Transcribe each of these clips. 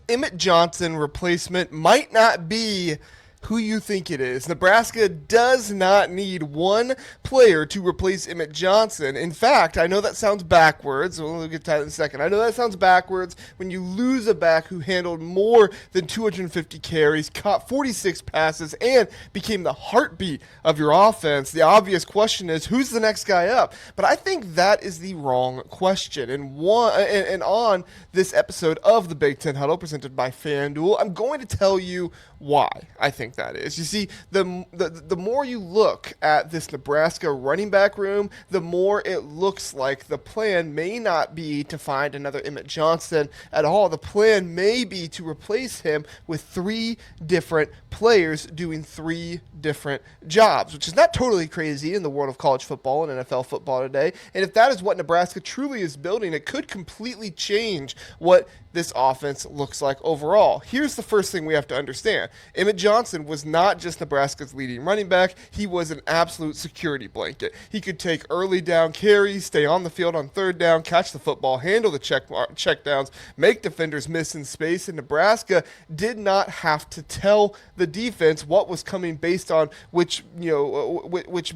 Emmett Johnson replacement might not be who you think it is. Nebraska does not need one player to replace Emmett Johnson. In fact, I know that sounds backwards. We'll get to that in a second. I know that sounds backwards when you lose a back who handled more than 250 carries, caught 46 passes, and became the heartbeat of your offense. The obvious question is, who's the next guy up? But I think that is the wrong question. And on this episode of the Big Ten Huddle presented by FanDuel, I'm going to tell you why I think that is. You see, the more you look at this Nebraska running back room, the more it looks like the plan may not be to find another Emmett Johnson at all. The plan may be to replace him with three different players doing three different jobs, which is not totally crazy in the world of college football and NFL football today. And if that is what Nebraska truly is building, it could completely change what this offense looks like overall. Here's the first thing we have to understand. Emmett Johnson was not just Nebraska's leading running back. He was an absolute security blanket. He could take early down carries, stay on the field on third down, catch the football, handle the check downs, make defenders miss in space, and Nebraska did not have to tell the defense what was coming based on which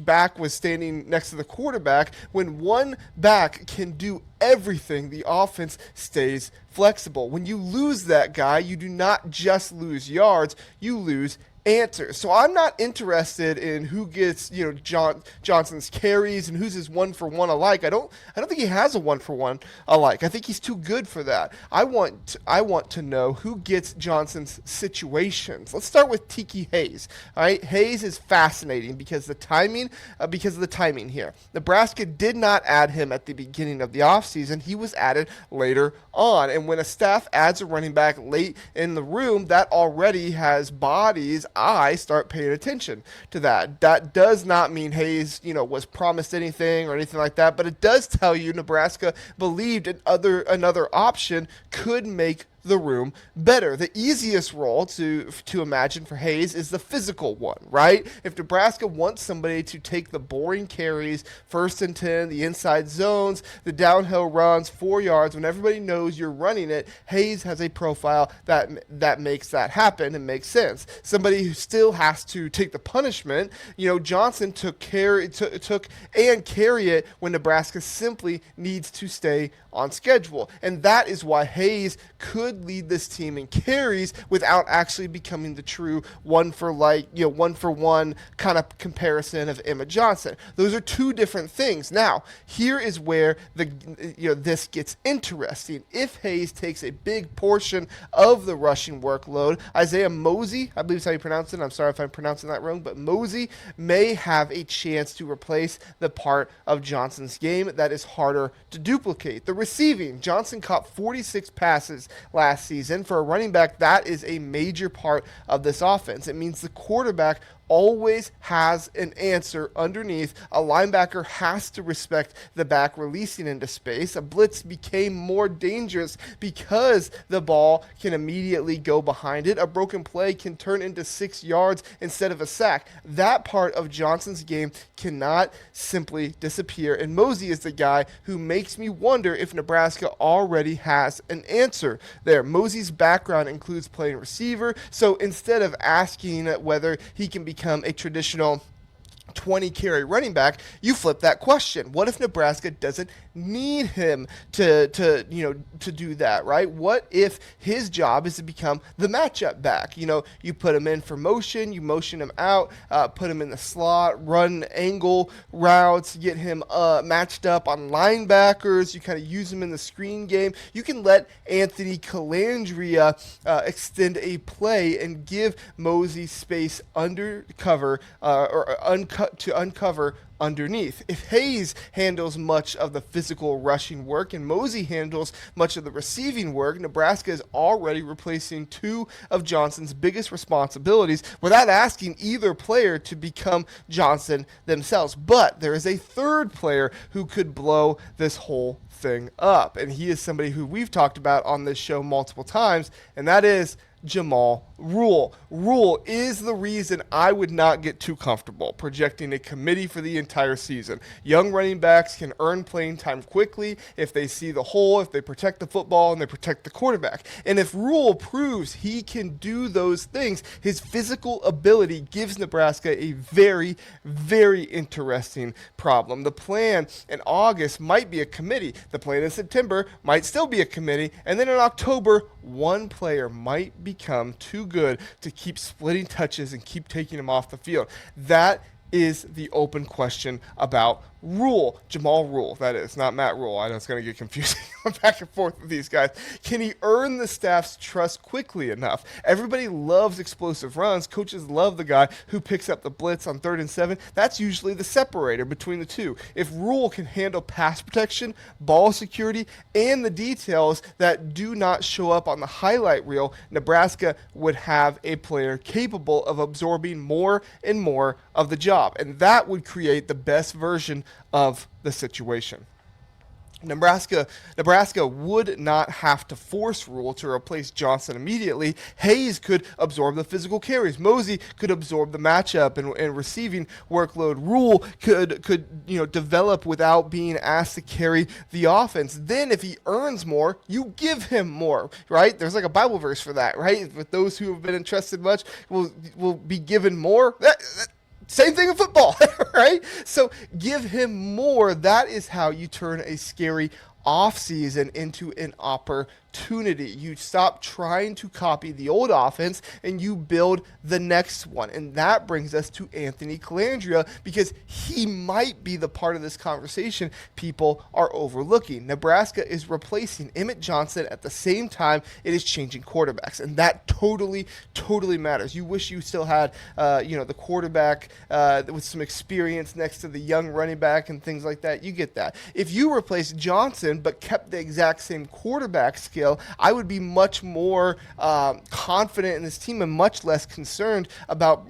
back was standing next to the quarterback. When one back can do everything, the offense stays flexible. When you lose that guy, you do not just lose yards, you lose answers. So I'm not interested in who gets, Johnson's carries and who's his one for one alike. I don't think he has a one for one alike. I think he's too good for that. I want to know who gets Johnson's situations. Let's start with Tiki Hayes. All right, Hayes is fascinating because of the timing here. Nebraska did not add him at the beginning of the offseason. He was added later on. And when a staff adds a running back late in the room, that already has bodies. I start paying attention to that. That does not mean Hayes, was promised anything or anything like that, but it does tell you Nebraska believed another option could make the room better. The easiest role to imagine for Hayes is the physical one, right? If Nebraska wants somebody to take the boring carries, 1st and 10, the inside zones, the downhill runs, 4 yards, when everybody knows you're running it, Hayes has a profile that makes that happen and makes sense. Somebody who still has to take the punishment, Johnson took and carry it when Nebraska simply needs to stay on schedule. And that is why Hayes could lead this team in carries without actually becoming the true one for one kind of comparison of Emmett Johnson. Those are two different things. Now, here is where this gets interesting. If Hayes takes a big portion of the rushing workload, Isaiah Mosey, I believe is how you pronounce it. I'm sorry if I'm pronouncing that wrong, but Mosey may have a chance to replace the part of Johnson's game that is harder to duplicate. The receiving, Johnson caught 46 passes last season. For a running back, that is a major part of this offense. It means the quarterback always has an answer underneath. A linebacker has to respect the back releasing into space. A blitz became more dangerous because the ball can immediately go behind it. A broken play can turn into 6 yards instead of a sack. That part of Johnson's game cannot simply disappear, and Mosey is the guy who makes me wonder if Nebraska already has an answer there. Mosey's background includes playing receiver, so instead of asking whether he can become a traditional 20 carry running back, you flip that question. What if Nebraska doesn't need him to do that, right? What if his job is to become the matchup back? You put him in for motion, you motion him out, put him in the slot, run angle routes, get him matched up on linebackers, you kind of use him in the screen game. You can let Anthony Calandria extend a play and give Mosey space under cover to uncover underneath. If Hayes handles much of the physical rushing work and Mosey handles much of the receiving work, Nebraska is already replacing two of Johnson's biggest responsibilities without asking either player to become Johnson themselves. But there is a third player who could blow this whole thing up, and he is somebody who we've talked about on this show multiple times, and that is Jamal Rule is the reason I would not get too comfortable projecting a committee for the entire season. Young running backs can earn playing time quickly if they see the hole, if they protect the football, and they protect the quarterback. And if Rule proves he can do those things, his physical ability gives Nebraska a very, very interesting problem. The plan in August might be a committee. The plan in September might still be a committee. And then in October, one player might become too good to keep splitting touches and keep taking him off the field. That is the open question about Rule. Jamal Rule, that is, not Matt Rule. I know it's going to get confusing back and forth with these guys. Can he earn the staff's trust quickly enough? Everybody loves explosive runs. Coaches love the guy who picks up the blitz on 3rd and 7. That's usually the separator between the two. If Rule can handle pass protection, ball security, and the details that do not show up on the highlight reel, Nebraska would have a player capable of absorbing more and more of the job. And that would create the best version of the situation. Nebraska would not have to force Rule to replace Johnson immediately. Hayes could absorb the physical carries. Mosey could absorb the matchup and receiving workload. Rule could develop without being asked to carry the offense. Then if he earns more, you give him more, right? There's like a Bible verse for that, right? With those who have been entrusted much will be given more. Same thing in football, right? So give him more. That is how you turn a scary offseason into an opportunity. You stop trying to copy the old offense and you build the next one. And that brings us to Anthony Calandria, because he might be the part of this conversation people are overlooking. Nebraska is replacing Emmett Johnson at the same time it is changing quarterbacks. And that totally matters. You wish you still had, the quarterback with some experience next to the young running back and things like that. You get that. If you replace Johnson but kept the exact same quarterback skill, I would be much more confident in this team and much less concerned about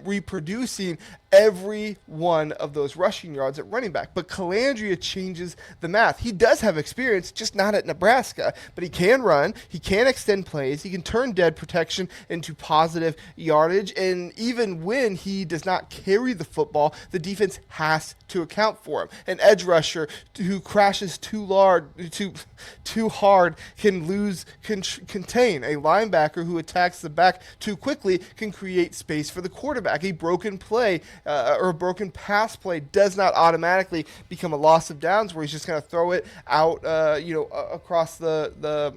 reproducing every one of those rushing yards at running back. But Calandria changes the math. He does have experience, just not at Nebraska, but he can run, he can extend plays, he can turn dead protection into positive yardage, and even when he does not carry the football, the defense has to account for him. An edge rusher who crashes too hard can contain. A linebacker who attacks the back too quickly can create space for the quarterback. A broken play or a broken pass play does not automatically become a loss of downs where he's just going to throw it out, across the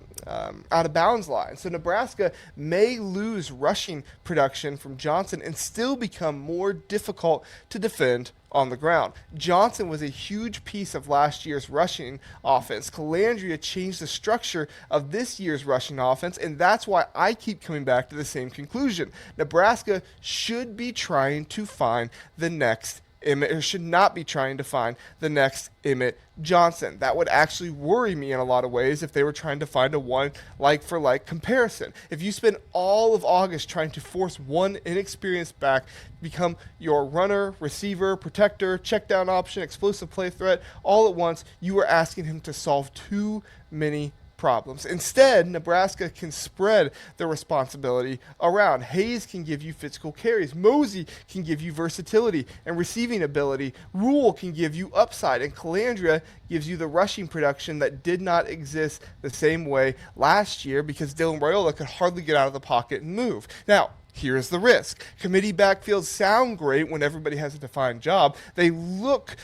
out of bounds line. So Nebraska may lose rushing production from Johnson and still become more difficult to defend on the ground. Johnson was a huge piece of last year's rushing offense. Calandria changed the structure of this year's rushing offense, and that's why I keep coming back to the same conclusion. Nebraska should be trying to find the next Emmett, or should not be trying to find the next Emmett Johnson. That would actually worry me in a lot of ways if they were trying to find a one like-for-like comparison. If you spend all of August trying to force one inexperienced back become your runner, receiver, protector, check down option, explosive play threat, all at once, you are asking him to solve too many problems. Instead, Nebraska can spread the responsibility around. Hayes can give you physical carries. Mosey can give you versatility and receiving ability. Rule can give you upside. And Calandria gives you the rushing production that did not exist the same way last year because Dylan Raiola could hardly get out of the pocket and move. Now, here's the risk. Committee backfields sound great when everybody has a defined job. They look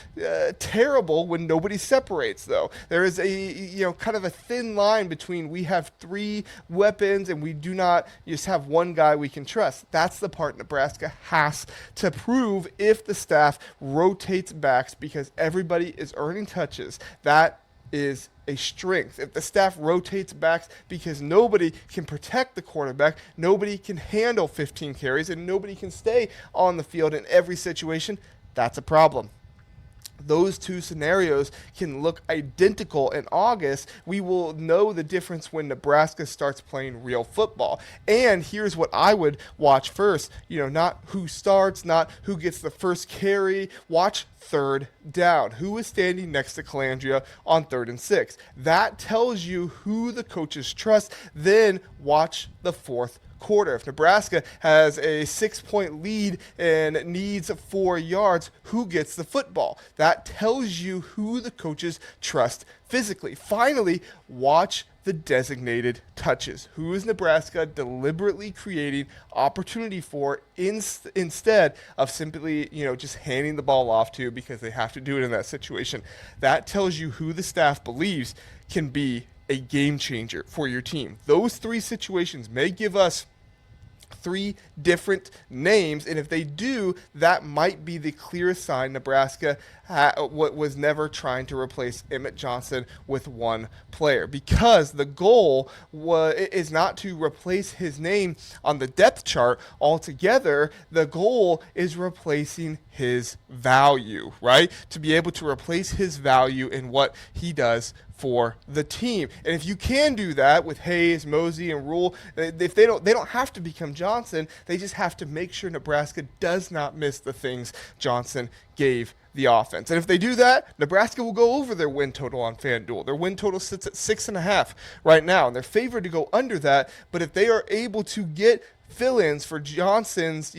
terrible when nobody separates, though. There is a kind of a thin line between we have three weapons and we do not just have one guy we can trust. That's the part Nebraska has to prove if the staff rotates backs because everybody is earning touches. That is a strength. If the staff rotates backs because nobody can protect the quarterback, nobody can handle 15 carries, and nobody can stay on the field in every situation, that's a problem. Those two scenarios can look identical in August. We will know the difference when Nebraska starts playing real football. And here's what I would watch first. Not who starts, not who gets the first carry. Watch third down. Who is standing next to Calandria on 3rd and 6? That tells you who the coaches trust. Then watch the fourth quarter. If Nebraska has a 6-point lead and needs 4 yards, who gets the football? That tells you who the coaches trust physically. Finally, watch the designated touches. Who is Nebraska deliberately creating opportunity for instead of simply, just handing the ball off to because they have to do it in that situation? That tells you who the staff believes can be a game changer for your team. Those 3 situations may give us 3 different names, and if they do, that might be the clearest sign Nebraska was never trying to replace Emmett Johnson with one player, because the goal is not to replace his name on the depth chart altogether. The goal is replacing his value, right? To be able to replace his value in what he does for the team. And if you can do that with Hayes, Mosey, and Rule, if they don't have to become Johnson. They just have to make sure Nebraska does not miss the things Johnson gave the offense. And if they do that, Nebraska will go over their win total on FanDuel. Their win total sits at 6.5 right now, and they're favored to go under that. But if they are able to get fill-ins for Johnson's,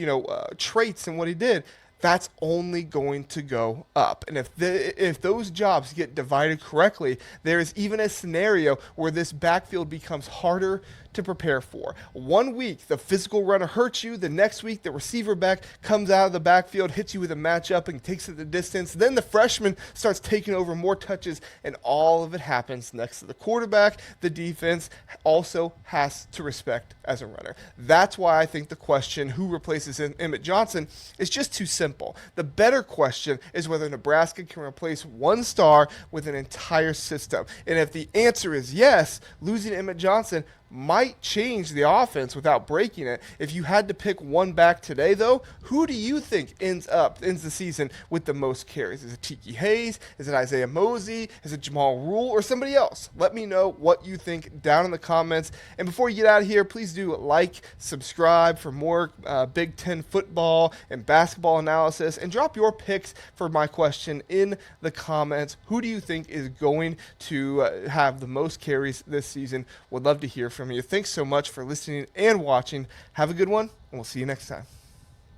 traits and what he did, that's only going to go up. And if those jobs get divided correctly, there is even a scenario where this backfield becomes harder to prepare for. 1 week, the physical runner hurts you. The next week, the receiver back comes out of the backfield, hits you with a matchup, and takes it the distance. Then the freshman starts taking over more touches, and all of it happens next to the quarterback. The defense also has to respect as a runner. That's why I think the question, who replaces Emmett Johnson, is just too simple. The better question is whether Nebraska can replace one star with an entire system. And if the answer is yes, losing Emmett Johnson might change the offense without breaking it. If you had to pick one back today, though, who do you think ends the season with the most carries? Is it Tiki Hayes? Is it Isaiah Mosey? Is it Jamal Rule or somebody else? Let me know what you think down in the comments. And before you get out of here, please do like, subscribe for more Big Ten football and basketball analysis, and drop your picks for my question in the comments. Who do you think is going to have the most carries this season? Would love to hear from you. Thanks so much for listening and watching. Have a good one, and we'll see you next time.